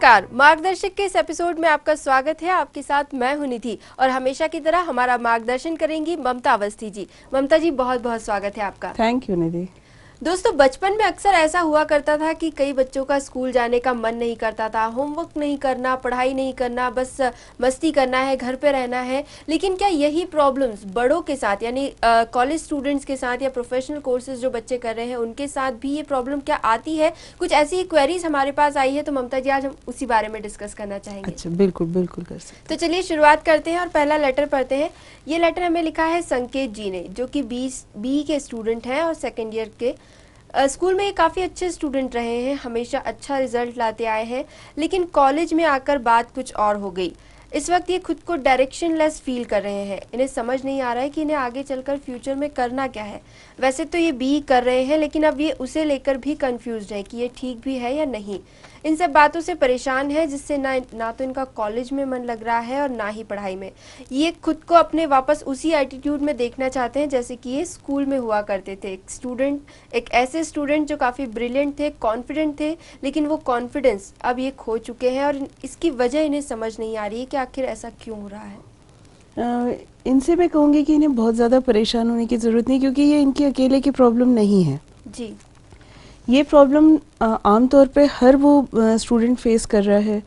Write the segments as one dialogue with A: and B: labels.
A: नमस्कार, मार्गदर्शक के इस एपिसोड में आपका स्वागत है। आपके साथ मैं हूं निधि और हमेशा की तरह हमारा मार्गदर्शन करेंगी ममता अवस्थी जी। ममता जी, बहुत बहुत स्वागत है आपका।
B: थैंक यू निधि।
A: दोस्तों, बचपन में अक्सर ऐसा हुआ करता था कि कई बच्चों का स्कूल जाने का मन नहीं करता था, होमवर्क नहीं करना, पढ़ाई नहीं करना, बस मस्ती करना है, घर पे रहना है। लेकिन क्या यही प्रॉब्लम्स बड़ों के साथ यानी कॉलेज स्टूडेंट्स के साथ या प्रोफेशनल कोर्सेज जो बच्चे कर रहे हैं उनके साथ भी ये प्रॉब्लम क्या आती है? कुछ ऐसी क्वेरीज हमारे पास आई है, तो ममता जी आज हम उसी बारे में डिस्कस करना चाहेंगे।
B: अच्छा, बिल्कुल बिल्कुल कर सकते।
A: तो चलिए शुरुआत करते हैं और पहला लेटर पढ़ते हैं। ये लेटर हमें लिखा है संकेत जी ने, जो कि बी के स्टूडेंट हैं और सेकेंड ईयर के। स्कूल में ये काफ़ी अच्छे स्टूडेंट रहे हैं, हमेशा अच्छा रिजल्ट लाते आए हैं, लेकिन कॉलेज में आकर बात कुछ और हो गई। इस वक्त ये खुद को डायरेक्शनलेस फील कर रहे हैं। इन्हें समझ नहीं आ रहा है कि इन्हें आगे चलकर फ्यूचर में करना क्या है। वैसे तो ये बी कर रहे हैं, लेकिन अब ये उसे लेकर भी कंफ्यूज्ड है कि ये ठीक भी है या नहीं। इन सब बातों से परेशान है, जिससे ना तो इनका कॉलेज में मन लग रहा है और ना ही पढ़ाई में। ये खुद को अपने वापस उसी एटीट्यूड में देखना चाहते हैं जैसे कि ये स्कूल में हुआ करते थे। एक ऐसे स्टूडेंट जो काफ़ी ब्रिलियंट थे, कॉन्फिडेंट थे, लेकिन वो कॉन्फिडेंस अब ये खो चुके हैं और इसकी वजह इन्हें समझ नहीं आ रही है कि आखिर ऐसा क्यों हो रहा है।
B: इनसे मैं कहूँगी कि इन्हें बहुत ज़्यादा परेशान होने की ज़रूरत नहीं, क्योंकि ये इनकी अकेले की प्रॉब्लम नहीं है
A: जी।
B: ये प्रॉब्लम आमतौर पे हर वो स्टूडेंट फेस कर रहा है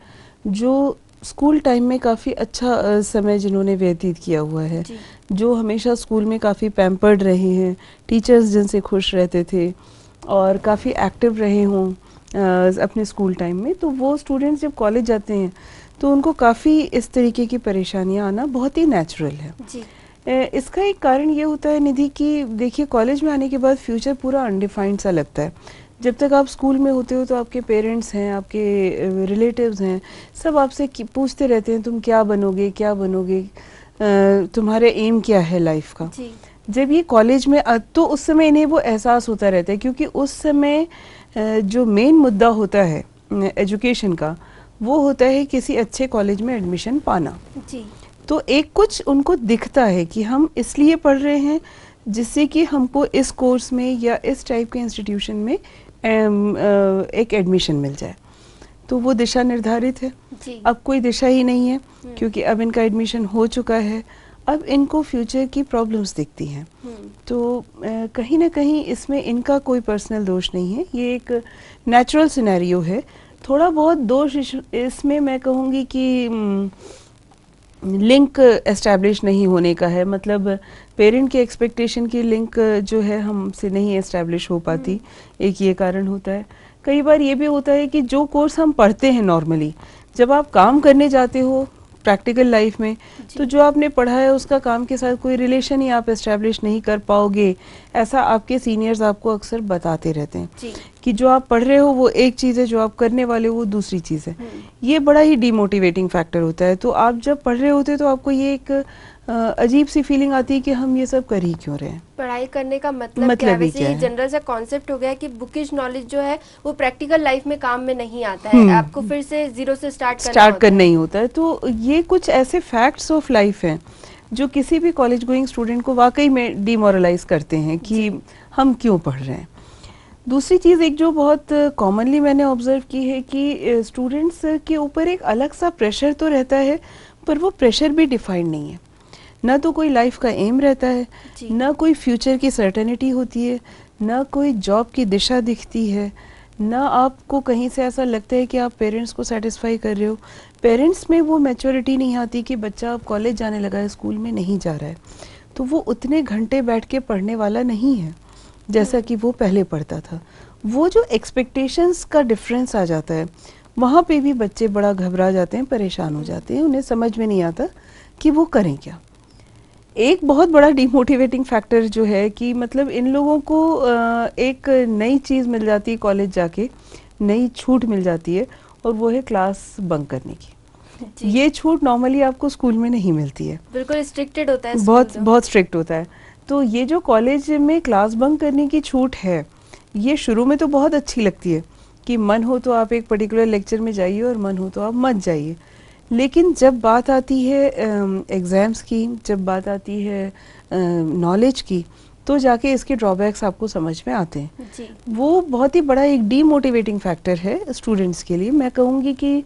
B: जो स्कूल टाइम में काफ़ी अच्छा समय जिन्होंने व्यतीत किया हुआ है, जो हमेशा स्कूल में काफ़ी पैम्पर्ड रहे हैं, टीचर्स जिनसे खुश रहते थे और काफ़ी एक्टिव रहे हों अपने स्कूल टाइम में। तो वो स्टूडेंट्स जब कॉलेज जाते हैं तो उनको काफ़ी इस तरीके की परेशानियां आना बहुत ही नेचुरल है जी। इसका एक कारण ये होता है निधि कि देखिए, कॉलेज में आने के बाद फ्यूचर पूरा अनडिफाइंड सा लगता है। जब तक आप स्कूल में होते हो तो आपके पेरेंट्स हैं, आपके रिलेटिव्स हैं, सब आपसे पूछते रहते हैं तुम क्या बनोगे, क्या बनोगे, तुम्हारे एम क्या है लाइफ का जी। जब ये कॉलेज में तो उस समय इन्हें वो एहसास होता रहता है, क्योंकि उस समय जो मेन मुद्दा होता है एजुकेशन का, वो होता है किसी अच्छे कॉलेज में एडमिशन पाना जी। तो एक कुछ उनको दिखता है कि हम इसलिए पढ़ रहे हैं जिससे कि हमको इस कोर्स में या इस टाइप के इंस्टीट्यूशन में एक एडमिशन मिल जाए। तो वो दिशा निर्धारित है जी। अब कोई दिशा ही नहीं है, क्योंकि अब इनका एडमिशन हो चुका है। अब इनको फ्यूचर की प्रॉब्लम्स दिखती हैं। तो कहीं ना कहीं इसमें इनका कोई पर्सनल दोष नहीं है, ये एक नेचुरल सिनेरियो है। थोड़ा बहुत दोष इसमें मैं कहूँगी कि लिंक एस्टैब्लिश नहीं होने का है, मतलब पेरेंट के एक्सपेक्टेशन की लिंक जो है हमसे नहीं एस्टैब्लिश हो पाती, एक ये कारण होता है। कई बार ये भी होता है कि जो कोर्स हम पढ़ते हैं नॉर्मली, जब आप काम करने जाते हो प्रैक्टिकल लाइफ में, तो जो आपने पढ़ा है उसका काम के साथ कोई रिलेशन ही आप एस्टैब्लिश नहीं कर पाओगे। ऐसा आपके सीनियर्स आपको अक्सर बताते रहते हैं कि जो आप पढ़ रहे हो वो एक चीज़ है, जो आप करने वाले हो वो दूसरी चीज़ है। ये बड़ा ही डिमोटिवेटिंग फैक्टर होता है। तो आप जब पढ़ रहे होते तो आपको ये एक अजीब सी फीलिंग आती है कि हम ये सब कर ही क्यों रहे हैं।
A: पढ़ाई करने का मतलब क्या है? वैसे ये जनरल सा कॉन्सेप्ट हो गया कि बुकिश नॉलेज जो है वो प्रैक्टिकल लाइफ में काम में नहीं आता है, आपको फिर से जीरो से स्टार्ट करना ही होता है।
B: तो ये कुछ ऐसे फैक्ट्स ऑफ लाइफ हैं जो किसी भी कॉलेज गोइंग स्टूडेंट को वाकई में डिमोरलाइज करते हैं कि हम क्यों पढ़ रहे हैं। दूसरी चीज़ एक जो बहुत कॉमनली मैंने ऑब्जर्व की है कि स्टूडेंट्स के ऊपर एक अलग सा प्रेशर तो रहता है, पर वो प्रेशर भी डिफाइंड नहीं है। ना तो कोई लाइफ का एम रहता है, ना कोई फ्यूचर की सर्टेनिटी होती है, ना कोई जॉब की दिशा दिखती है, ना आपको कहीं से ऐसा लगता है कि आप पेरेंट्स को सेटिस्फाई कर रहे हो। पेरेंट्स में वो मैच्योरिटी नहीं आती कि बच्चा अब कॉलेज जाने लगा है, स्कूल में नहीं जा रहा है, तो वो उतने घंटे बैठ के पढ़ने वाला नहीं है जैसा कि वो पहले पढ़ता था। वो जो एक्सपेक्टेशंस का डिफरेंस आ जाता है, वहाँ पे भी बच्चे बड़ा घबरा जाते हैं, परेशान हो जाते हैं, उन्हें समझ में नहीं आता कि वो करें क्या। एक बहुत बड़ा डिमोटिवेटिंग फैक्टर जो है कि मतलब इन लोगों को एक नई चीज़ मिल जाती है कॉलेज जाके, नई छूट मिल जाती है, और वो है क्लास बंक करने की। ये छूट नॉर्मली आपको स्कूल में नहीं मिलती है,
A: बिल्कुल स्ट्रिक्टेड होता है,
B: बहुत स्ट्रिक्ट होता है। तो ये जो कॉलेज में क्लास बंक करने की छूट है, ये शुरू में तो बहुत अच्छी लगती है कि मन हो तो आप एक पर्टिकुलर लेक्चर में जाइए और मन हो तो आप मत जाइए। लेकिन जब बात आती है एग्ज़ाम्स की, जब बात आती है नॉलेज की, तो जाके इसके ड्रॉबैक्स आपको समझ में आते हैं
A: जी।
B: वो बहुत ही बड़ा एक डीमोटिवेटिंग फैक्टर है स्टूडेंट्स के लिए। मैं कहूँगी कि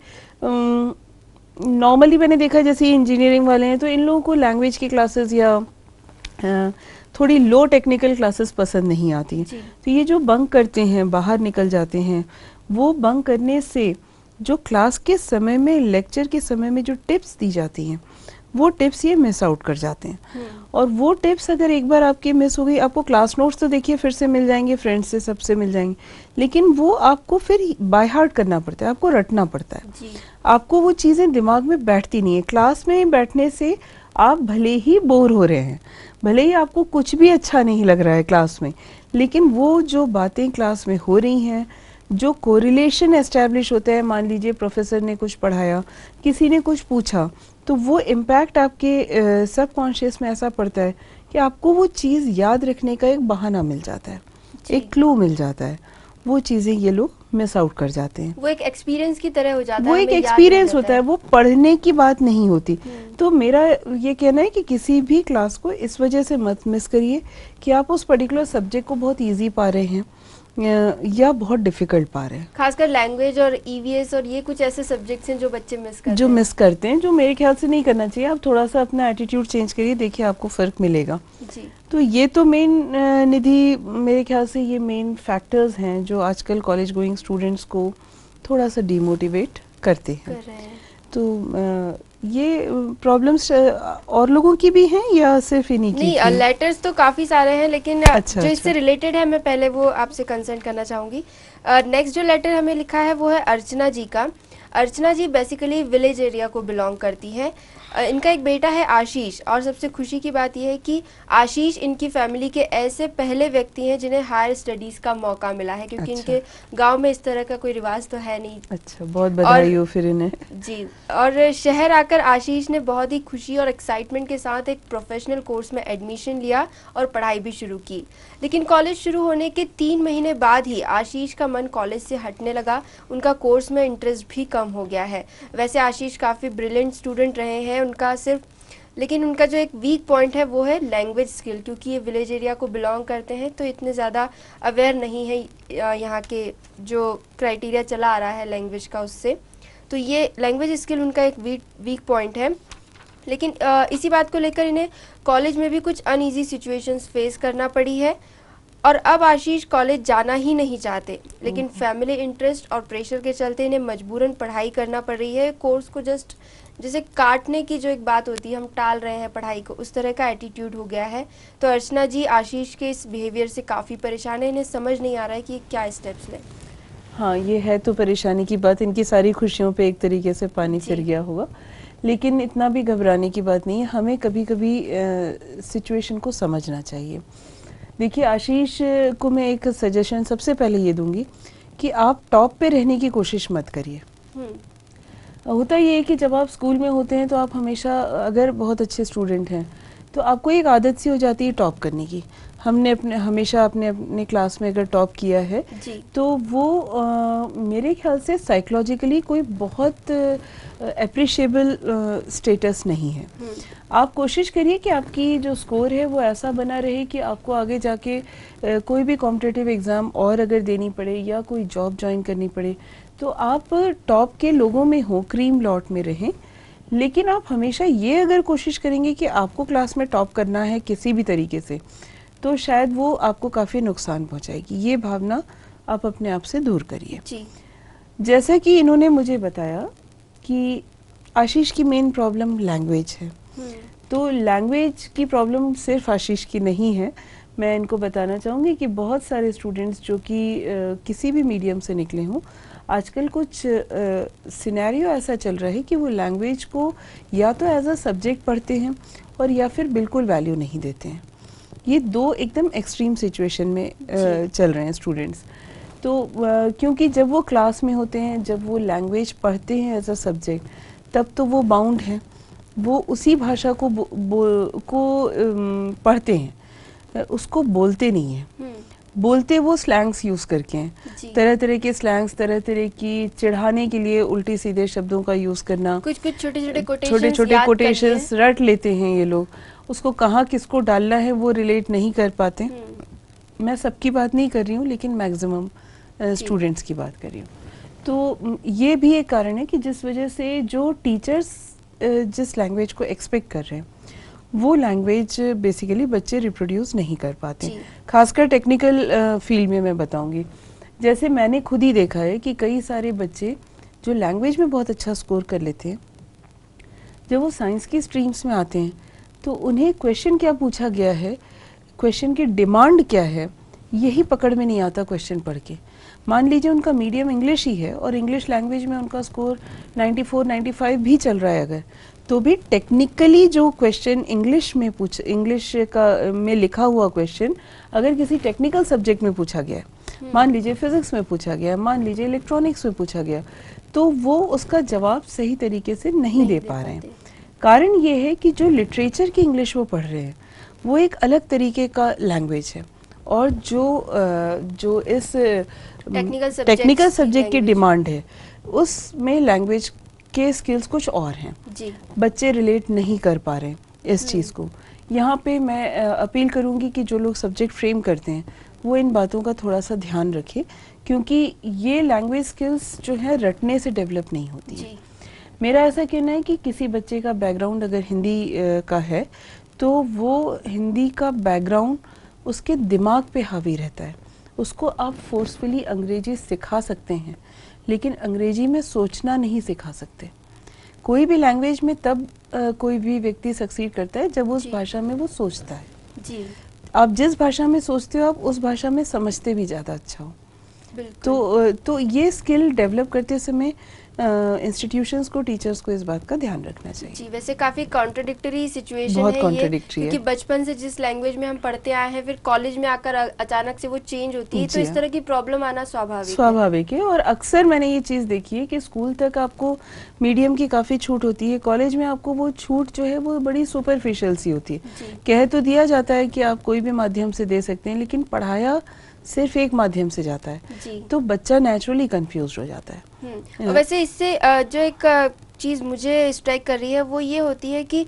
B: नॉर्मली मैंने देखा जैसे इंजीनियरिंग वाले हैं तो इन लोगों को लैंग्वेज की क्लासेस या थोड़ी लो टेक्निकल क्लासेस पसंद नहीं आती। तो ये जो बंक करते हैं, बाहर निकल जाते हैं, वो बंक करने से जो क्लास के समय में, लेक्चर के समय में जो टिप्स दी जाती हैं वो टिप्स ये मिस आउट कर जाते हैं। और वो टिप्स अगर एक बार आपके मिस हो गई, आपको क्लास नोट्स तो देखिए फिर से मिल जाएंगे, फ्रेंड्स से सबसे मिल जाएंगे, लेकिन वो आपको फिर बाय हार्ट करना पड़ता है, आपको रटना पड़ता है जी। आपको वो चीज़ें दिमाग में बैठती नहीं है। क्लास में बैठने से आप भले ही बोर हो रहे हैं, भले ही आपको कुछ भी अच्छा नहीं लग रहा है क्लास में, लेकिन वो जो बातें क्लास में हो रही हैं, जो कोरिलेशन एस्टैब्लिश होता है, मान लीजिए प्रोफेसर ने कुछ पढ़ाया, किसी ने कुछ पूछा, तो वो इम्पैक्ट आपके सबकॉन्शियस में ऐसा पड़ता है कि आपको वो चीज़ याद रखने का एक बहाना मिल जाता है, एक क्लू मिल जाता है। वो चीज़ें ये लोग मिस आउट कर जाते हैं।
A: वो एक एक्सपीरियंस की तरह हो जाता है,
B: वो एक एक्सपीरियंस होता है, वो पढ़ने की बात नहीं होती। तो मेरा ये कहना है कि किसी भी क्लास को इस वजह से मत मिस करिए कि आप उस पर्टिकुलर सब्जेक्ट को बहुत ईजी पा रहे हैं या बहुत डिफिकल्ट पा रहे हैं।
A: खासकर लैंग्वेज और ईवीएस और ये कुछ ऐसे सब्जेक्ट्स हैं जो बच्चे मिस करते हैं, जो मेरे ख्याल से नहीं करना चाहिए। आप थोड़ा सा अपना एटीट्यूड चेंज करिए, देखिए आपको फर्क मिलेगा जी। तो ये तो मेन निधि, मेरे ख्याल से ये मेन फैक्टर्स हैं जो आजकल कॉलेज गोइंग स्टूडेंट्स को थोड़ा सा डिमोटिवेट करते हैं। तो ये प्रॉब्लम्स और लोगों की भी हैं या सिर्फ इन्हीं की? नहीं, लेटर्स तो काफ़ी सारे हैं, लेकिन जो इससे रिलेटेड है मैं पहले वो आपसे कंसल्ट करना चाहूँगी। नेक्स्ट जो लेटर हमें लिखा है वो है अर्चना जी का। अर्चना जी बेसिकली विलेज एरिया को बिलोंग करती हैं। इनका एक बेटा है आशीष, और सबसे खुशी की बात यह है कि आशीष इनकी फैमिली के ऐसे पहले व्यक्ति हैं जिन्हें हायर स्टडीज़ का मौका मिला है, क्योंकि इनके गांव में इस तरह का कोई रिवाज तो है नहीं।
B: अच्छा, बहुत बधाई हो फिर इन्हें
A: जी। और शहर आकर आशीष ने बहुत ही खुशी और एक्साइटमेंट के साथ एक प्रोफेशनल कोर्स में एडमिशन लिया और पढ़ाई भी शुरू की। लेकिन कॉलेज शुरू होने के 3 महीने बाद ही आशीष का मन कॉलेज से हटने लगा, उनका कोर्स में इंटरेस्ट भी कम हो गया है। वैसे आशीष काफ़ी ब्रिलियंट स्टूडेंट रहे हैं, लेकिन उनका जो एक वीक पॉइंट है वो है लैंग्वेज स्किल, क्योंकि ये विलेज एरिया को बिलोंग करते हैं तो इतने ज़्यादा अवेयर नहीं है यहाँ के जो क्राइटेरिया चला आ रहा है लैंग्वेज का, उससे तो ये लैंग्वेज स्किल उनका एक वीक पॉइंट है। लेकिन इसी बात को लेकर इन्हें कॉलेज में भी कुछ अनईजी सिचुएशंस फेस करना पड़ी है, और अब आशीष कॉलेज जाना ही नहीं चाहते, लेकिन फैमिली इंटरेस्ट और प्रेशर के चलते इन्हें मजबूरन पढ़ाई करना पड़ रही है। कोर्स को जस्ट जैसे काटने की जो एक बात होती है, हम टाल रहे हैं पढ़ाई को, उस तरह का एटीट्यूड हो गया है। तो अर्चना जी आशीष के इस बिहेवियर से काफ़ी परेशान है, इन्हें समझ नहीं आ रहा है कि क्या स्टेप्स लें।
B: हाँ, ये है तो परेशानी की बात, इनकी सारी खुशियों पे एक तरीके से पानी फिर गया होगा, लेकिन इतना भी घबराने की बात नहीं है। हमें कभी कभी सिचुएशन को समझना चाहिए। देखिए, आशीष को मैं एक सजेशन सबसे पहले ये दूंगी कि आप टॉप पे रहने की कोशिश मत करिए। होता ये है कि जब आप स्कूल में होते हैं तो आप हमेशा, अगर बहुत अच्छे स्टूडेंट हैं तो आपको एक आदत सी हो जाती है टॉप करने की। हमने हमेशा अपने क्लास में अगर टॉप किया है तो वो मेरे ख्याल से साइकोलॉजिकली कोई बहुत अप्रिशिएबल स्टेटस नहीं है। आप कोशिश करिए कि आपकी जो स्कोर है वो ऐसा बना रहे कि आपको आगे जाके कोई भी कॉम्पिटिटिव एग्ज़ाम और अगर देनी पड़े या कोई जॉब ज्वाइन करनी पड़े तो आप टॉप के लोगों में हो, क्रीम लॉट में रहें। लेकिन आप हमेशा ये अगर कोशिश करेंगे कि आपको क्लास में टॉप करना है किसी भी तरीके से, तो शायद वो आपको काफ़ी नुकसान पहुंचाएगी। ये भावना आप अपने आप से दूर करिए। जैसा कि इन्होंने मुझे बताया कि आशीष की मेन प्रॉब्लम लैंग्वेज है, तो लैंग्वेज की प्रॉब्लम सिर्फ आशीष की नहीं है। मैं इनको बताना चाहूँगी कि बहुत सारे स्टूडेंट्स जो कि किसी भी मीडियम से निकले हों, आजकल कुछ सिनेरियो ऐसा चल रहा है कि वो लैंग्वेज को या तो एज अ सब्जेक्ट पढ़ते हैं और या फिर बिल्कुल वैल्यू नहीं देते हैं। ये दो एकदम एक्सट्रीम सिचुएशन में चल रहे हैं स्टूडेंट्स। तो क्योंकि जब वो क्लास में होते हैं, जब वो लैंग्वेज पढ़ते हैं एज अ सब्जेक्ट, तब तो वो बाउंड हैं, वो उसी भाषा को पढ़ते हैं, उसको बोलते नहीं हैं। बोलते वो स्लैंग्स यूज करके हैं,
A: जी।
B: तरह तरह के स्लैंग्स, तरह तरह की चिढ़ाने के लिए उल्टे सीधे शब्दों का यूज करना,
A: कुछ कुछ छोटे छोटे
B: छोटे छोटे कोटेशंस रट लेते हैं ये लोग, उसको कहाँ किसको डालना है वो रिलेट नहीं कर पाते। मैं सबकी बात नहीं कर रही हूँ, लेकिन मैक्सिमम स्टूडेंट्स की बात कर रही हूँ। तो ये भी एक कारण है कि जिस वजह से जो टीचर्स जिस लैंग्वेज को एक्सपेक्ट कर रहे हैं वो लैंग्वेज बेसिकली बच्चे रिप्रोड्यूस नहीं कर पाते, खासकर टेक्निकल फील्ड में मैं बताऊंगी। जैसे मैंने खुद ही देखा है कि कई सारे बच्चे जो लैंग्वेज में बहुत अच्छा स्कोर कर लेते हैं, जब वो साइंस की स्ट्रीम्स में आते हैं तो उन्हें क्वेश्चन क्या पूछा गया है, क्वेश्चन की डिमांड क्या है, यही पकड़ में नहीं आता क्वेश्चन पढ़ के। मान लीजिए उनका मीडियम इंग्लिश ही है और इंग्लिश लैंग्वेज में उनका स्कोर 94 95 भी चल रहा है अगर, तो भी टेक्निकली जो क्वेश्चन इंग्लिश का में लिखा हुआ क्वेश्चन अगर किसी टेक्निकल सब्जेक्ट में पूछा गया है, मान लीजिए फिजिक्स में पूछा गया, मान लीजिए इलेक्ट्रॉनिक्स में पूछा गया, तो वो उसका जवाब सही तरीके से नहीं दे पा रहे हैं। कारण ये है कि जो लिटरेचर की इंग्लिश वो पढ़ रहे हैं वो एक अलग तरीके का लैंग्वेज है, और जो इस टेक्निकल सब्जेक्ट की डिमांड है उसमें लैंग्वेज के स्किल्स कुछ और हैं जी। बच्चे रिलेट नहीं कर पा रहे हैं इस चीज़ को। यहाँ पे मैं अपील करूँगी कि जो लोग सब्जेक्ट फ्रेम करते हैं वो इन बातों का थोड़ा सा ध्यान रखें, क्योंकि ये लैंग्वेज स्किल्स जो है रटने से डेवलप नहीं होती है। मेरा ऐसा कहना है कि किसी बच्चे का बैकग्राउंड अगर हिंदी का है तो वो हिंदी का बैकग्राउंड उसके दिमाग पे हावी रहता है। उसको आप फोर्सफुली अंग्रेजी सिखा सकते हैं, लेकिन अंग्रेजी में सोचना नहीं सिखा सकते। कोई भी लैंग्वेज में तब कोई भी व्यक्ति सक्सीड करता है जब उस भाषा में वो सोचता है जी। आप जिस भाषा में सोचते हो आप उस भाषा में समझते भी ज़्यादा अच्छा हो। तो ये स्किल डेवलप करते समय इंस्टीट्यूशंस को, टीचर्स को इस बात का ध्यान रखना चाहिए जी।
A: वैसे काफी कॉन्ट्रडिक्टरी सिचुएशन है ये, क्योंकि बचपन से जिस लैंग्वेज में हम पढ़ते आए हैं फिर कॉलेज में आकर अचानक से वो चेंज होती है, तो इस तरह की प्रॉब्लम आना स्वाभाविक है। और अक्सर मैंने ये चीज देखी है कि स्कूल तक आपको मीडियम की काफी छूट होती है, कॉलेज में आपको वो छूट जो है वो बड़ी सुपरफिशियल सी होती है। कह तो दिया जाता है कि आप कोई भी माध्यम से दे सकते हैं, लेकिन पढ़ाया सिर्फ एक माध्यम से जाता है, तो बच्चा नेचुरली कंफ्यूज हो जाता है। वैसे इससे जो एक चीज़ मुझे स्ट्राइक कर रही है वो ये होती है कि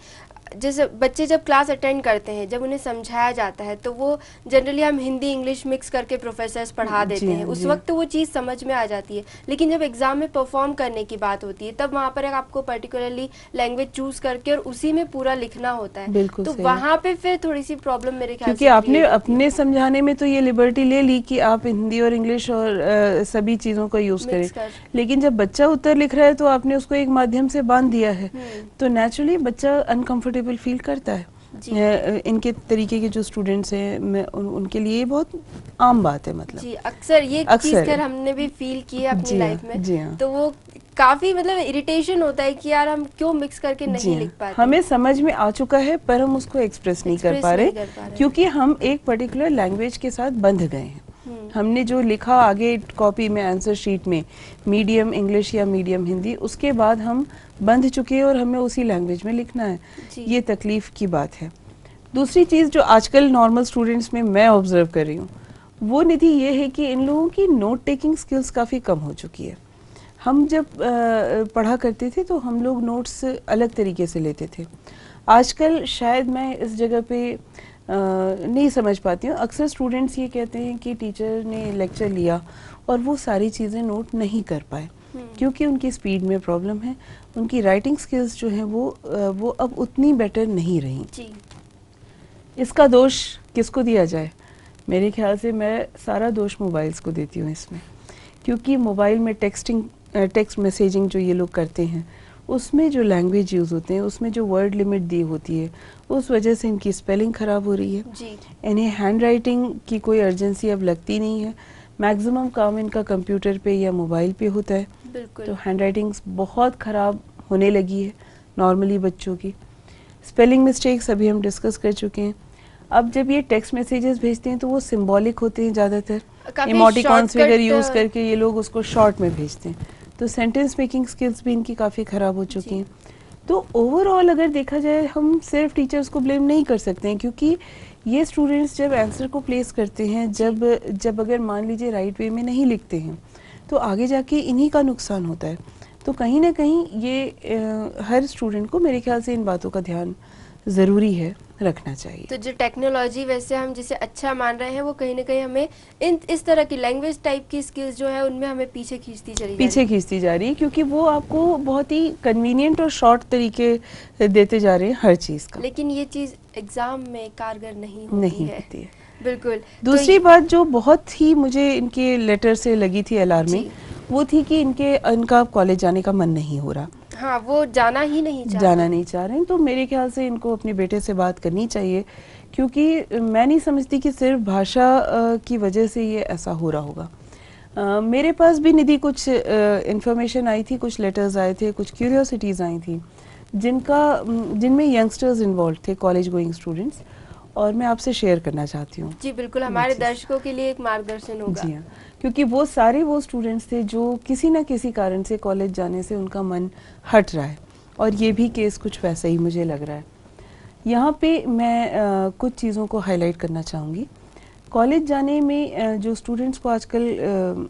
A: जैसे बच्चे जब क्लास अटेंड करते हैं, जब उन्हें समझाया जाता है, तो वो जनरली हम हिंदी इंग्लिश मिक्स करके प्रोफेसर्स पढ़ा देते हैं, उस वक्त तो वो चीज़ समझ में आ जाती है। लेकिन जब एग्जाम में परफॉर्म करने की बात होती है तब वहाँ पर आपको पर्टिकुलरली लैंग्वेज चूज करके और उसी में पूरा लिखना होता है, तो वहाँ पे फिर थोड़ी सी प्रॉब्लम मेरे ख्याल से,
B: क्योंकि आपने अपने समझाने में तो ये लिबर्टी ले ली कि आप हिंदी और इंग्लिश और सभी चीज़ों का यूज करें, लेकिन जब बच्चा उत्तर लिख रहा है तो आपने उसको एक माध्यम से बांध दिया है, तो नेचुरली बच्चा अनकंफर्टेबल फील करता है। इनके तरीके के जो स्टूडेंट्स हैं उनके लिए बहुत आम बात है, मतलब
A: जी अक्सर ये चीज़ खैर हमने भी फील की है अपनी लाइफ में, तो वो काफी मतलब इरिटेशन होता है कि यार हम क्यों मिक्स करके नहीं लिख पाते।
B: हमें समझ में आ चुका है पर हम उसको एक्सप्रेस नहीं कर पा रहे, क्योंकि हम एक पर्टिकुलर लैंग्वेज के साथ बंध गए हैं। हमने जो लिखा आगे कॉपी में, आंसर शीट में, मीडियम इंग्लिश या मीडियम हिंदी, उसके बाद हम बंध चुके हैं और हमें उसी लैंग्वेज में लिखना है। ये तकलीफ की बात है। दूसरी चीज़ जो आजकल नॉर्मल स्टूडेंट्स में मैं ऑब्जर्व कर रही हूँ वो निधि ये है कि इन लोगों की नोट टेकिंग स्किल्स काफ़ी कम हो चुकी है। हम जब पढ़ा करते थे तो हम लोग नोट्स अलग तरीके से लेते थे। आजकल शायद मैं इस जगह पे नहीं समझ पाती हूँ, अक्सर स्टूडेंट्स ये कहते हैं कि टीचर ने लेक्चर लिया और वो सारी चीज़ें नोट नहीं कर पाए क्योंकि उनकी स्पीड में प्रॉब्लम है, उनकी राइटिंग स्किल्स जो हैं वो अब उतनी बेटर नहीं रही जी। इसका दोष किसको दिया जाए? मेरे ख्याल से मैं सारा दोष मोबाइल्स को देती हूँ इसमें, क्योंकि मोबाइल में टेक्स्ट मैसेजिंग जो ये लोग करते हैं उसमें जो लैंग्वेज यूज़ होते हैं, उसमें जो वर्ड लिमिट दी होती है, उस वजह से इनकी स्पेलिंग ख़राब हो रही है जी। इन्हें हैंड राइटिंग की कोई अर्जेंसी अब लगती नहीं है। मैक्सिमम काम इनका कंप्यूटर पे या मोबाइल पे होता है, तो हैंड राइटिंग्स बहुत ख़राब होने लगी है नॉर्मली बच्चों की। स्पेलिंग मिस्टेक्स अभी हम डिस्कस कर चुके हैं। अब जब ये टेक्स्ट मैसेजेस भेजते हैं तो वो सिंबॉलिक होते हैं ज़्यादातर, इमोटिकॉन्स वगैरह यूज़ करके ये लोग उसको शॉर्ट में भेजते हैं, तो सेंटेंस मेकिंग स्किल्स भी इनकी काफ़ी ख़राब हो चुकी हैं। तो ओवरऑल अगर देखा जाए हम सिर्फ टीचर्स को ब्लेम नहीं कर सकते हैं, क्योंकि ये स्टूडेंट्स जब आंसर को प्लेस करते हैं, जब अगर मान लीजिए राइट वे में नहीं लिखते हैं, तो आगे जाके इन्हीं का नुकसान होता है। तो कहीं ना कहीं ये हर स्टूडेंट को मेरे ख्याल से इन बातों का ध्यान ज़रूरी है, रखना चाहिए।
A: तो जो टेक्नोलॉजी वैसे हम जिसे अच्छा मान रहे हैं, वो कहीं ना कहीं हमें इस तरह की लैंग्वेज टाइप की स्किल्स जो है उनमें हमें पीछे खींचती जा रही है,
B: क्योंकि वो आपको बहुत ही कन्वीनियंट और शॉर्ट तरीके देते जा रहे हैं हर चीज़ का।
A: लेकिन ये चीज़ एग्जाम में कारगर नहीं होती है। बिल्कुल।
B: दूसरी बात जो बहुत ही मुझे इनके लेटर से लगी थी अलार्मिंग, वो थी कि इनका कॉलेज जाने का मन नहीं हो रहा।
A: हाँ, वो जाना नहीं चाह रहे हैं। तो मेरे ख्याल से इनको अपने बेटे से बात करनी चाहिए, क्योंकि मैं नहीं समझती कि सिर्फ भाषा की वजह से ये ऐसा हो रहा होगा। मेरे पास भी निधि कुछ इन्फॉर्मेशन आई थी, कुछ लेटर्स आए थे, कुछ क्यूरियोसिटीज़ आई थी जिनमें यंगस्टर्स इन्वॉल्व थे, कॉलेज गोइंग स्टूडेंट्स, और मैं आपसे शेयर करना चाहती हूँ। जी बिल्कुल, हमारे दर्शकों के लिए एक मार्गदर्शन होगा।
B: जी हाँ, क्योंकि वो स्टूडेंट्स थे जो किसी न किसी कारण से कॉलेज जाने से उनका मन हट रहा है, और ये भी केस कुछ वैसा ही मुझे लग रहा है। यहाँ पे मैं कुछ चीज़ों को हाईलाइट करना चाहूँगी। कॉलेज जाने में जो स्टूडेंट्स को आजकल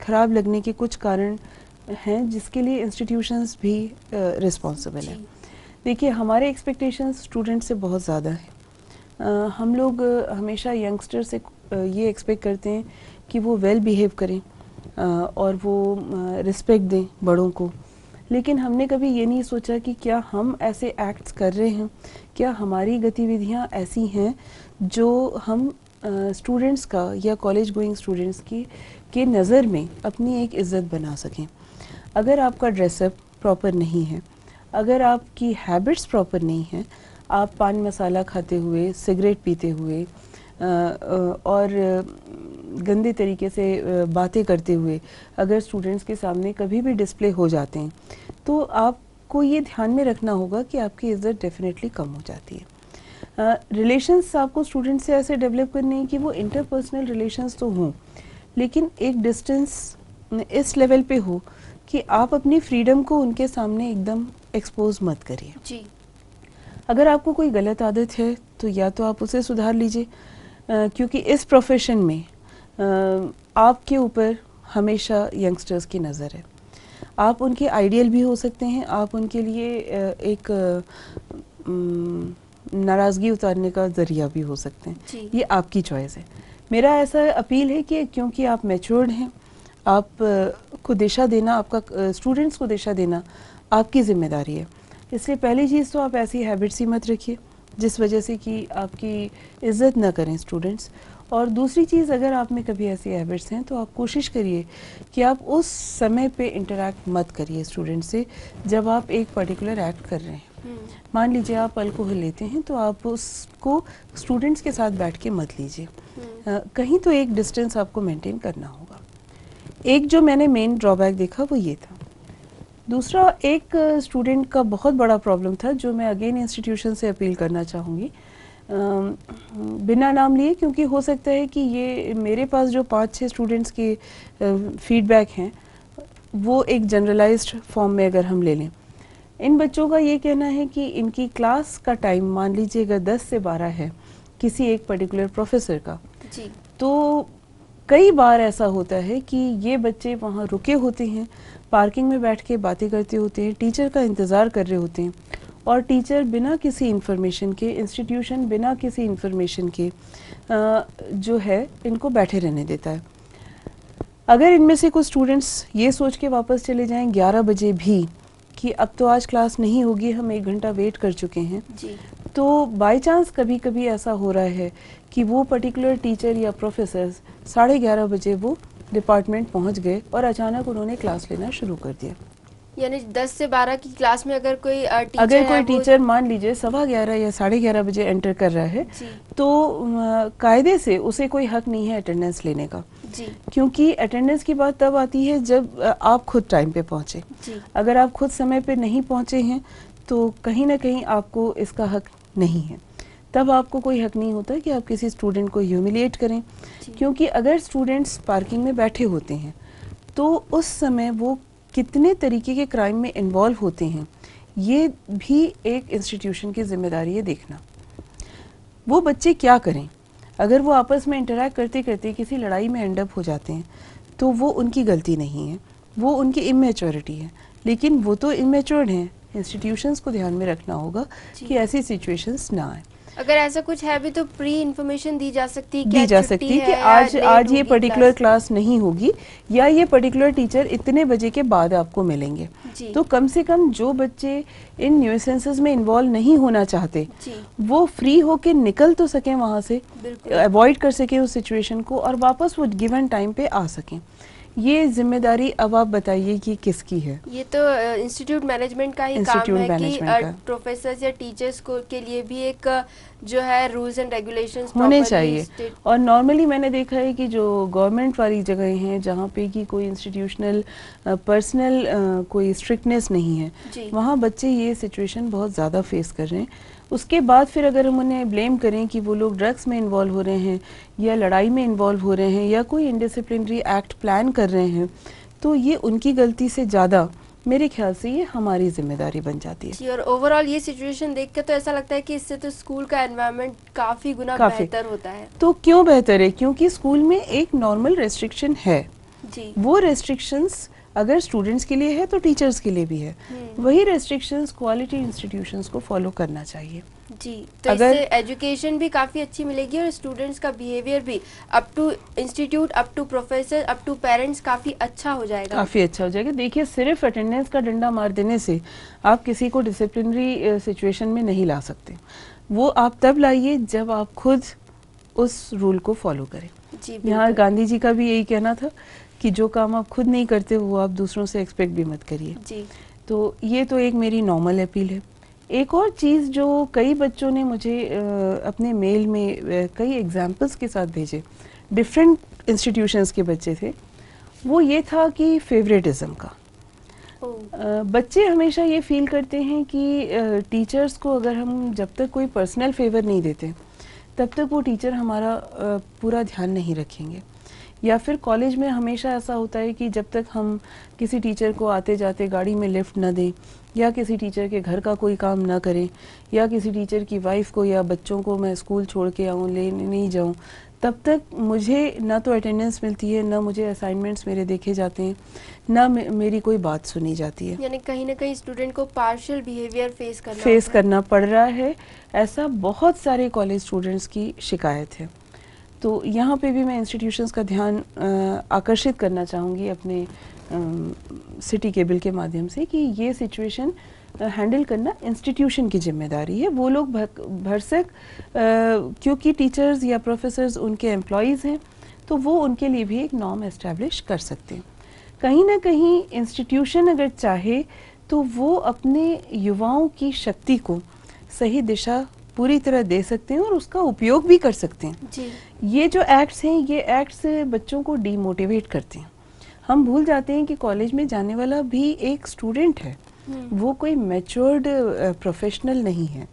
B: ख़राब लगने के कुछ कारण हैं, जिसके लिए इंस्टीट्यूशंस भी रिस्पॉन्सिबल हैं। देखिए, हमारे एक्सपेक्टेशंस स्टूडेंट से बहुत ज़्यादा है। हम लोग हमेशा यंगस्टर से ये एक्सपेक्ट करते हैं कि वो वेल बिहेव करें और वो रिस्पेक्ट दें बड़ों को, लेकिन हमने कभी ये नहीं सोचा कि क्या हम ऐसे एक्ट्स कर रहे हैं, क्या हमारी गतिविधियां ऐसी हैं जो हम स्टूडेंट्स का या कॉलेज गोइंग स्टूडेंट्स के नज़र में अपनी एक इज़्ज़त बना सकें। अगर आपका ड्रेसअप प्रॉपर नहीं है, अगर आपकी हैबिट्स प्रॉपर नहीं हैं, आप पान मसाला खाते हुए, सिगरेट पीते हुए और गंदे तरीके से बातें करते हुए अगर स्टूडेंट्स के सामने कभी भी डिस्प्ले हो जाते हैं, तो आपको ये ध्यान में रखना होगा कि आपकी इज़्ज़त डेफिनेटली कम हो जाती है। रिलेशंस आपको स्टूडेंट से ऐसे डेवलप करने हैं कि वो इंटरपर्सनल रिलेशंस तो हों, लेकिन एक डिस्टेंस इस लेवल पे हो कि आप अपनी फ्रीडम को उनके सामने एकदम एक्सपोज मत करिए।
A: जी।
B: अगर आपको कोई गलत आदत है तो या तो आप उसे सुधार लीजिए, क्योंकि इस प्रोफेशन में आपके ऊपर हमेशा यंगस्टर्स की नज़र है। आप उनके आइडियल भी हो सकते हैं, आप उनके लिए एक नाराज़गी उतारने का ज़रिया भी हो सकते हैं। ये आपकी चॉइस है। मेरा ऐसा अपील है कि क्योंकि आप मैच्योर्ड हैं, आप को दिशा देना, आपका स्टूडेंट्स को दिशा देना आपकी ज़िम्मेदारी है। इसलिए पहली चीज़ तो आप ऐसी हैबिट्स ही मत रखिए जिस वजह से कि आपकी इज़्ज़त ना करें स्टूडेंट्स। और दूसरी चीज़, अगर आप में कभी ऐसी हैबिट्स हैं तो आप कोशिश करिए कि आप उस समय पे इंटरेक्ट मत करिए स्टूडेंट से जब आप एक पर्टिकुलर एक्ट कर रहे हैं। मान लीजिए आप अल्कोहल लेते हैं तो आप उसको स्टूडेंट्स के साथ बैठ के मत लीजिए। कहीं तो एक डिस्टेंस आपको मेंटेन करना होगा। एक जो मैंने मेन ड्रॉबैक देखा वो ये था। दूसरा, एक स्टूडेंट का बहुत बड़ा प्रॉब्लम था जो मैं अगेन इंस्टीट्यूशन से अपील करना चाहूँगी, बिना नाम लिए, क्योंकि हो सकता है कि ये मेरे पास जो 5-6 स्टूडेंट्स के फीडबैक हैं वो एक जनरलाइज्ड फॉर्म में अगर हम ले लें। इन बच्चों का ये कहना है कि इनकी क्लास का टाइम मान लीजिए अगर 10 से 12 है किसी एक पर्टिकुलर प्रोफेसर का, तो कई बार ऐसा होता है कि ये बच्चे वहाँ रुके होते हैं, पार्किंग में बैठ के बातें करते होते हैं, टीचर का इंतज़ार कर रहे होते हैं, और टीचर बिना किसी इन्फॉर्मेशन के, इंस्टीट्यूशन बिना किसी इन्फॉर्मेशन के जो है इनको बैठे रहने देता है। अगर इनमें से कुछ स्टूडेंट्स ये सोच के वापस चले जाएं 11 बजे भी कि अब तो आज क्लास नहीं होगी, हम 1 घंटा वेट कर चुके हैं, तो बाय चांस कभी कभी ऐसा हो रहा है कि वो पर्टिकुलर टीचर या प्रोफेसर 11:30 बजे वो डिपार्टमेंट पहुंच गए और अचानक उन्होंने क्लास लेना शुरू कर दिया।
A: यानी 10 से 12 की क्लास में अगर कोई
B: टीचर मान लीजिए 11:15 या 11:30 बजे एंटर कर रहा है, तो कायदे से उसे कोई हक नहीं है अटेंडेंस लेने का, क्योंकि अटेंडेंस की बात तब आती है जब आप खुद टाइम पे पहुंचे। अगर आप खुद समय पे नहीं पहुंचे हैं तो कहीं ना कहीं आपको इसका हक नहीं है। तब आपको कोई हक नहीं होता कि आप किसी स्टूडेंट को ह्यूमिलिएट करें, क्योंकि अगर स्टूडेंट्स पार्किंग में बैठे होते हैं तो उस समय वो कितने तरीके के क्राइम में इन्वॉल्व होते हैं ये भी एक इंस्टीट्यूशन की जिम्मेदारी है देखना। वो बच्चे क्या करें, अगर वो आपस में इंटरैक्ट करते करते किसी लड़ाई में एंड अप हो जाते हैं तो वो उनकी गलती नहीं है, वो उनकी इमेच्योरिटी है, लेकिन वो तो इमेच्योर्ड हैं। इंस्टीट्यूशंस को ध्यान में रखना होगा कि ऐसी सिचुएशंस ना आए।
A: अगर ऐसा कुछ है भी तो प्री इन्फॉर्मेशन दी जा सकती है,
B: दी जा सकती है कि आज ये पर्टिकुलर क्लास नहीं होगी या ये पर्टिकुलर टीचर इतने बजे के बाद आपको मिलेंगे। तो कम से कम जो बच्चे इन न्यूसेंसेस में इन्वॉल्व नहीं होना चाहते वो फ्री होके निकल तो सकें वहाँ से, अवॉइड कर सकें उस सिचुएशन को और वापस वो गिवन टाइम पे आ सकें। ये जिम्मेदारी अब आप बताइए कि किसकी है?
A: ये तो इंस्टीट्यूट मैनेजमेंट का ही काम है कि प्रोफेसर्स या टीचर्स को के लिए भी एक जो है रूल्स एंड रेगुलेशंस
B: होने चाहिए। और नॉर्मली मैंने देखा है कि जो गवर्नमेंट वाली जगह हैं जहाँ पे कि कोई इंस्टीट्यूशनल पर्सनल कोई स्ट्रिक्टनेस नहीं है, वहाँ बच्चे ये सिचुएशन बहुत ज़्यादा फेस कर रहे हैं। उसके बाद फिर अगर हम उन्हें ब्लेम करें कि वो लोग ड्रग्स में इन्वॉल्व हो रहे हैं या लड़ाई में इन्वॉल्व हो रहे हैं या कोई इंडिसिप्लिनरी एक्ट प्लान कर रहे हैं, तो ये उनकी गलती से ज़्यादा मेरे ख्याल से ये हमारी जिम्मेदारी बन जाती है।
A: जी, और ओवरऑल ये सिचुएशन देख कर तो ऐसा लगता है कि इससे तो स्कूल का एनवायरनमेंट काफ़ी गुना बेहतर होता है।
B: तो क्यों बेहतर है? क्योंकि स्कूल में एक नॉर्मल रेस्ट्रिक्शन है जी। वो रेस्ट्रिक्शंस अगर स्टूडेंट्स के लिए है तो टीचर्स के लिए भी है। वही रेस्ट्रिक्शंस क्वालिटी इंस्टीट्यूशंस को फॉलो करना चाहिए
A: जी। तो अगर इससे एजुकेशन भी काफ़ी अच्छी मिलेगी और स्टूडेंट्स का बिहेवियर भी up to institute, up to professor, up to parents काफ़ी अच्छा हो जाएगा।
B: काफ़ी अच्छा हो जाएगा। देखिए, सिर्फ अटेंडेंस का डंडा मार देने से आप किसी को डिसिप्लिनरी सिचुएशन में नहीं ला सकते। वो आप तब लाइए जब आप खुद उस रूल को फॉलो करें। यहाँ गांधी जी का भी यही कहना था कि जो काम आप खुद नहीं करते वो आप दूसरों से एक्सपेक्ट भी मत करिए जी। तो ये तो एक मेरी नॉर्मल अपील है। एक और चीज़ जो कई बच्चों ने मुझे अपने मेल में कई एग्जाम्पल्स के साथ भेजे, डिफरेंट इंस्टीट्यूशंस के बच्चे थे, वो ये था कि फेवरेटिज्म का। बच्चे हमेशा ये फील करते हैं कि टीचर्स को अगर हम जब तक कोई पर्सनल फेवर नहीं देते तब तक वो टीचर हमारा पूरा ध्यान नहीं रखेंगे। या फिर कॉलेज में हमेशा ऐसा होता है कि जब तक हम किसी टीचर को आते जाते गाड़ी में लिफ्ट न दें या किसी टीचर के घर का कोई काम ना करें या किसी टीचर की वाइफ को या बच्चों को मैं स्कूल छोड़ के आऊँ, लेने नहीं जाऊँ, तब तक मुझे ना तो अटेंडेंस मिलती है, ना मुझे असाइनमेंट्स मेरे देखे जाते हैं, ना मेरी कोई बात सुनी जाती है।
A: यानी कहीं ना कहीं स्टूडेंट को पार्शियल बिहेवियर फेस
B: करना पड़ रहा है। ऐसा बहुत सारे कॉलेज स्टूडेंट्स की शिकायत है। तो यहाँ पे भी मैं इंस्टीट्यूशंस का ध्यान आकर्षित करना चाहूँगी अपने सिटी केबल के माध्यम से कि ये सिचुएशन हैंडल करना इंस्टीट्यूशन की जिम्मेदारी है। वो लोग भरसक क्योंकि टीचर्स या प्रोफेसर्स उनके एम्प्लॉयज़ हैं तो वो उनके लिए भी एक नॉर्म एस्टैब्लिश कर सकते हैं। कहीं ना कहीं इंस्टीट्यूशन अगर चाहे तो वो अपने युवाओं की शक्ति को सही दिशा पूरी तरह दे सकते हैं और उसका उपयोग भी कर सकते हैं जी। ये जो एक्ट्स हैं, ये एक्ट्स बच्चों को डीमोटिवेट करते हैं। हम भूल जाते हैं कि कॉलेज में जाने वाला भी एक स्टूडेंट है, वो कोई मैच्योर्ड प्रोफेशनल नहीं है।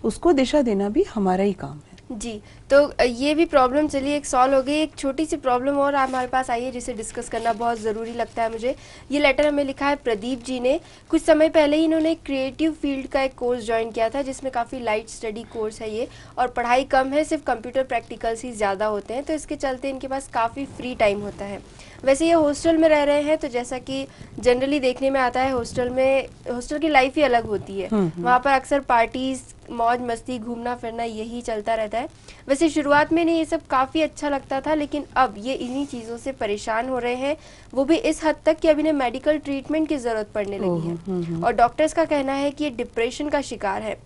B: उसको दिशा देना भी हमारा ही काम है
A: जी। तो ये भी प्रॉब्लम चलिए एक सॉल्व हो गई। एक छोटी सी प्रॉब्लम और हमारे पास आई है जिसे डिस्कस करना बहुत ज़रूरी लगता है मुझे। ये लेटर हमें लिखा है प्रदीप जी ने। कुछ समय पहले ही इन्होंने क्रिएटिव फील्ड का एक कोर्स ज्वाइन किया था जिसमें काफ़ी लाइट स्टडी कोर्स है ये, और पढ़ाई कम है, सिर्फ कंप्यूटर प्रैक्टिकल्स ही ज़्यादा होते हैं, तो इसके चलते इनके पास काफ़ी फ्री टाइम होता है। वैसे ये हॉस्टल में रह रहे हैं तो जैसा कि जनरली देखने में आता है हॉस्टल की लाइफ ही अलग होती है। वहाँ पर अक्सर पार्टीज, मौज मस्ती, घूमना फिरना यही चलता रहता है। वैसे शुरुआत में इन्हें ये सब काफ़ी अच्छा लगता था, लेकिन अब ये इन्हीं चीज़ों से परेशान हो रहे हैं, वो भी इस हद तक कि अब इन्हें मेडिकल ट्रीटमेंट की ज़रूरत पड़ने लगी है। और डॉक्टर्स का कहना है कि ये डिप्रेशन का शिकार है।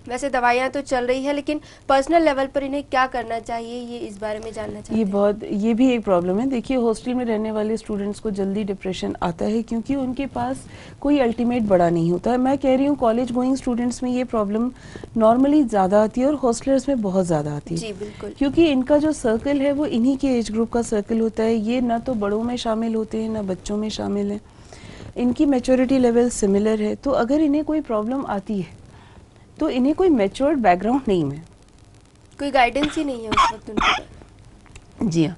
A: वैसे दवाइयाँ तो चल रही है, लेकिन पर्सनल लेवल पर इन्हें क्या करना चाहिए ये इस बारे में जानना चाहिए।
B: ये भी एक प्रॉब्लम है। देखिए, हॉस्टल में रहने वाले स्टूडेंट्स को जल्दी डिप्रेशन आता है क्योंकि उनके पास कोई अल्टीमेट बड़ा नहीं होता है। मैं कह रही हूँ कॉलेज गोइंग स्टूडेंट्स में ये प्रॉब्लम नॉर्मली ज़्यादा आती है और हॉस्टलर्स में बहुत ज़्यादा आती है।
A: जी बिल्कुल,
B: क्योंकि इनका जो सर्कल है वो इन्हीं के एज ग्रुप का सर्कल होता है। ये ना तो बड़ों में शामिल होते हैं ना बच्चों में शामिल हैं। इनकी मैच्योरिटी लेवल सिमिलर है। तो अगर इन्हें कोई प्रॉब्लम आती है तो इन्हें कोई मैच्योर्ड बैकग्राउंड नहीं है,
A: कोई गाइडेंस ही नहीं है उस वक्त उनके।
B: जी हाँ,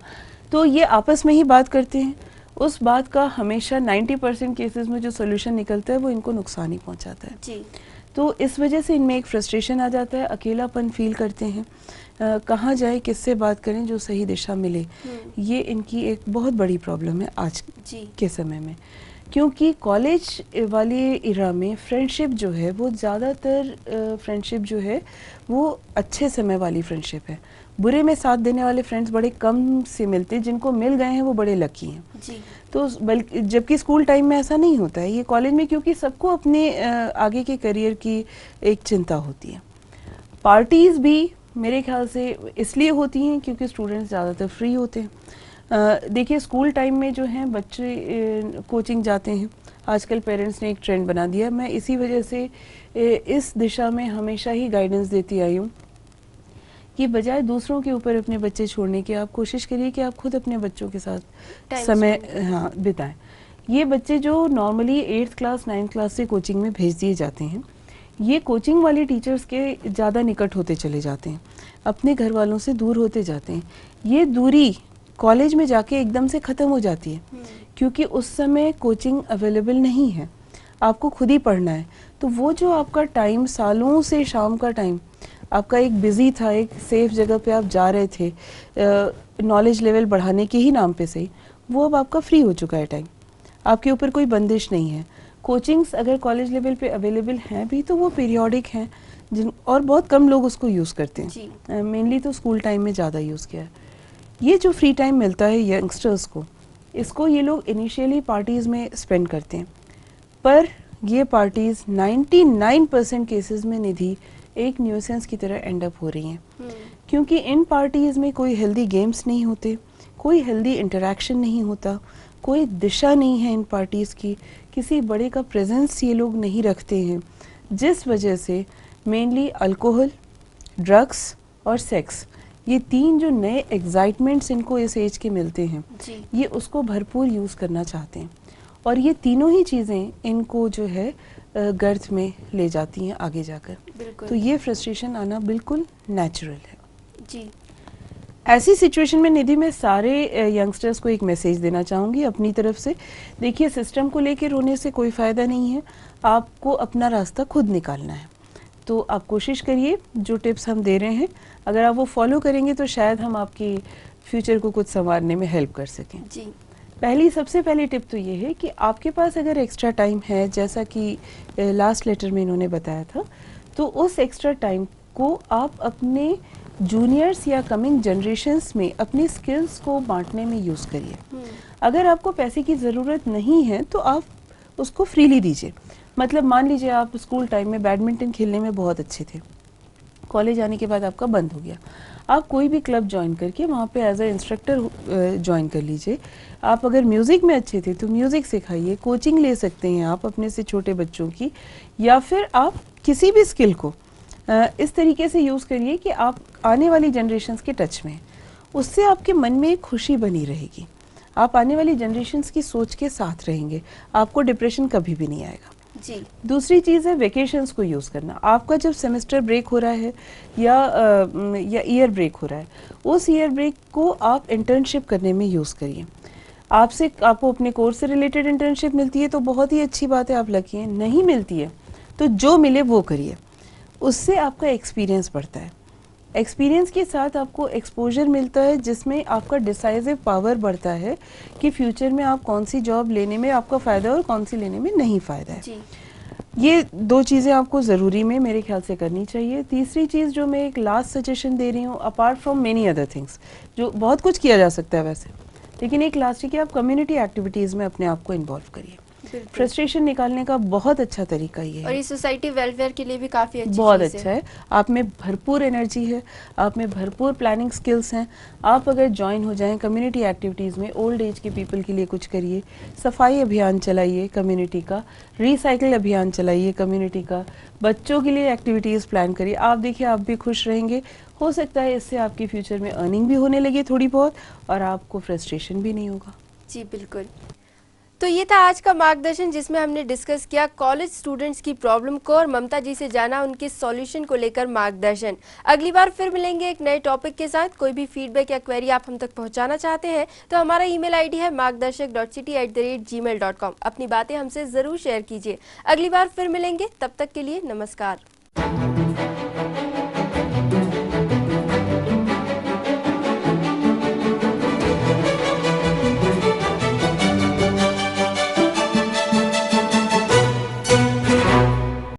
B: तो ये आपस में ही बात करते हैं। उस बात का हमेशा 90% केसेस में जो सोल्यूशन निकलता है वो इनको नुकसान ही पहुंचाता है
A: जी।
B: तो इस वजह से इनमें एक फ्रस्ट्रेशन आ जाता है, अकेलापन फील करते हैं, कहाँ जाए, किससे बात करें जो सही दिशा मिले। ये इनकी एक बहुत बड़ी प्रॉब्लम है आज के समय में, क्योंकि कॉलेज वाले इरा में फ्रेंडशिप जो है वो ज़्यादातर फ्रेंडशिप जो है वो अच्छे समय वाली फ्रेंडशिप है। बुरे में साथ देने वाले फ्रेंड्स बड़े कम से मिलते हैं, जिनको मिल गए हैं वो बड़े लकी हैं
A: जी।
B: तो बल्कि जबकि स्कूल टाइम में ऐसा नहीं होता है, ये कॉलेज में क्योंकि सबको अपने आगे के करियर की एक चिंता होती है। पार्टीज़ भी मेरे ख्याल से इसलिए होती हैं क्योंकि स्टूडेंट्स ज़्यादातर फ्री होते हैं। देखिए स्कूल टाइम में जो हैं बच्चे कोचिंग जाते हैं, आजकल पेरेंट्स ने एक ट्रेंड बना दिया। मैं इसी वजह से इस दिशा में हमेशा ही गाइडेंस देती आई हूँ कि बजाय दूसरों के ऊपर अपने बच्चे छोड़ने के, आप कोशिश करिए कि आप खुद अपने बच्चों के साथ समय बिताएं। ये बच्चे जो normally 8th class 9th class से कोचिंग में भेज दिए जाते हैं, ये कोचिंग वाले टीचर्स के ज़्यादा निकट होते चले जाते हैं, अपने घर वालों से दूर होते जाते हैं। ये दूरी कॉलेज में जाके एकदम से ख़त्म हो जाती है क्योंकि उस समय कोचिंग अवेलेबल नहीं है, आपको खुद ही पढ़ना है। तो वो जो आपका टाइम, सालों से शाम का टाइम आपका एक बिज़ी था, एक सेफ जगह पे आप जा रहे थे नॉलेज लेवल बढ़ाने के ही नाम पे सही, वो अब आपका फ्री हो चुका है टाइम, आपके ऊपर कोई बंदिश नहीं है। कोचिंग्स अगर कॉलेज लेवल पे अवेलेबल हैं भी तो वो पीरियोडिक हैं, जिन और बहुत कम लोग उसको यूज़ करते हैं। मेनली तो स्कूल टाइम में ज़्यादा यूज़ किया है। ये जो फ्री टाइम मिलता है यंगस्टर्स को, इसको ये लोग इनिशियली पार्टीज़ में स्पेंड करते हैं, पर ये पार्टीज़ 99% केसेस में निधि एक न्यूसेंस की तरह एंड अप हो रही हैं क्योंकि इन पार्टीज़ में कोई हेल्दी गेम्स नहीं होते, कोई हेल्दी इंटरेक्शन नहीं होता, कोई दिशा नहीं है इन पार्टीज़ की, किसी बड़े का प्रेजेंस ये लोग नहीं रखते हैं, जिस वजह से मेनली अल्कोहल, ड्रग्स और सेक्स, ये तीन जो नए एक्साइटमेंट्स इनको इस एज के मिलते हैं ये उसको भरपूर यूज़ करना चाहते हैं और ये तीनों ही चीज़ें इनको जो है गर्त में ले जाती हैं आगे जाकर। तो ये फ्रस्ट्रेशन आना बिल्कुल नेचुरल है जी। ऐसी सिचुएशन में निधि मैं सारे यंगस्टर्स को एक मैसेज देना चाहूँगी अपनी तरफ से। देखिए सिस्टम को लेकर रोने से कोई फ़ायदा नहीं है, आपको अपना रास्ता खुद निकालना है। तो आप कोशिश करिए, जो टिप्स हम दे रहे हैं अगर आप वो फॉलो करेंगे तो शायद हम आपकी फ्यूचर को कुछ संवारने में हेल्प कर सकें जी। सबसे पहली टिप तो ये है कि आपके पास अगर एक्स्ट्रा टाइम है, जैसा कि लास्ट लेटर में इन्होंने बताया था, तो उस एक्स्ट्रा टाइम को आप अपने जूनियर्स या कमिंग जनरेशन्स में अपनी स्किल्स को बांटने में यूज़ करिए। अगर आपको पैसे की ज़रूरत नहीं है तो आप उसको फ्रीली दीजिए। मतलब मान लीजिए आप स्कूल टाइम में बैडमिंटन खेलने में बहुत अच्छे थे, कॉलेज आने के बाद आपका बंद हो गया, आप कोई भी क्लब ज्वाइन करके वहाँ पे एज ए इंस्ट्रक्टर ज्वाइन कर लीजिए। आप अगर म्यूज़िक में अच्छे थे तो म्यूज़िक सिखाइए, कोचिंग ले सकते हैं आप अपने से छोटे बच्चों की, या फिर आप किसी भी स्किल को इस तरीके से यूज़ करिए कि आप आने वाली जनरेशन्स के टच में, उससे आपके मन में एक खुशी बनी रहेगी, आप आने वाली जनरेशन्स की सोच के साथ रहेंगे, आपको डिप्रेशन कभी भी नहीं आएगा जी। दूसरी चीज़ है वेकेशंस को यूज़ करना। आपका जब सेमेस्टर ब्रेक हो रहा है या ईयर ब्रेक हो रहा है, उस ईयर ब्रेक को आप इंटर्नशिप करने में यूज़ करिए। आपको अपने कोर्स से रिलेटेड इंटर्नशिप मिलती है तो बहुत ही अच्छी बात है, आप लकी हैं। नहीं मिलती है तो जो मिले वो करिए, उससे आपका एक्सपीरियंस बढ़ता है। एक्सपीरियंस के साथ आपको एक्सपोजर मिलता है जिसमें आपका डिसाइसिव पावर बढ़ता है कि फ्यूचर में आप कौन सी जॉब लेने में आपका फ़ायदा है और कौन सी लेने में नहीं फ़ायदा है जी। ये दो चीज़ें आपको ज़रूरी में मेरे ख्याल से करनी चाहिए। तीसरी चीज़ जो मैं एक लास्ट सजेशन दे रही हूँ, apart from many other things, जो बहुत कुछ किया जा सकता है वैसे, लेकिन एक लास्ट है कि आप कम्युनिटी एक्टिविटीज़ में अपने आप को इन्वॉल्व करिए। फ्रस्ट्रेशन निकालने का बहुत अच्छा तरीका ये है
A: और ये सोसाइटी वेलफेयर के लिए भी काफ़ी अच्छी
B: बहुत अच्छा है। आप में भरपूर एनर्जी है, आप में भरपूर प्लानिंग स्किल्स हैं। आप अगर ज्वाइन हो जाएं कम्युनिटी एक्टिविटीज़ में, ओल्ड एज के पीपल के लिए कुछ करिए, सफाई अभियान चलाइए कम्युनिटी का, रिसाइकिल अभियान चलाइए कम्युनिटी का, बच्चों के लिए एक्टिविटीज़ प्लान करिए। आप देखिए आप भी खुश रहेंगे, हो सकता है इससे आपके फ्यूचर में अर्निंग भी होने लगे थोड़ी बहुत और आपको फ्रस्ट्रेशन भी नहीं होगा।
A: जी बिल्कुल। तो ये था आज का मार्गदर्शन, जिसमें हमने डिस्कस किया कॉलेज स्टूडेंट्स की प्रॉब्लम को और ममता जी से जाना उनके सॉल्यूशन को लेकर मार्गदर्शन। अगली बार फिर मिलेंगे एक नए टॉपिक के साथ। कोई भी फीडबैक या क्वेरी आप हम तक पहुंचाना चाहते हैं तो हमारा ईमेल आईडी है margdarshak.city@gmail.com। अपनी बातें हमसे जरूर शेयर कीजिए। अगली बार फिर मिलेंगे, तब तक के लिए नमस्कार।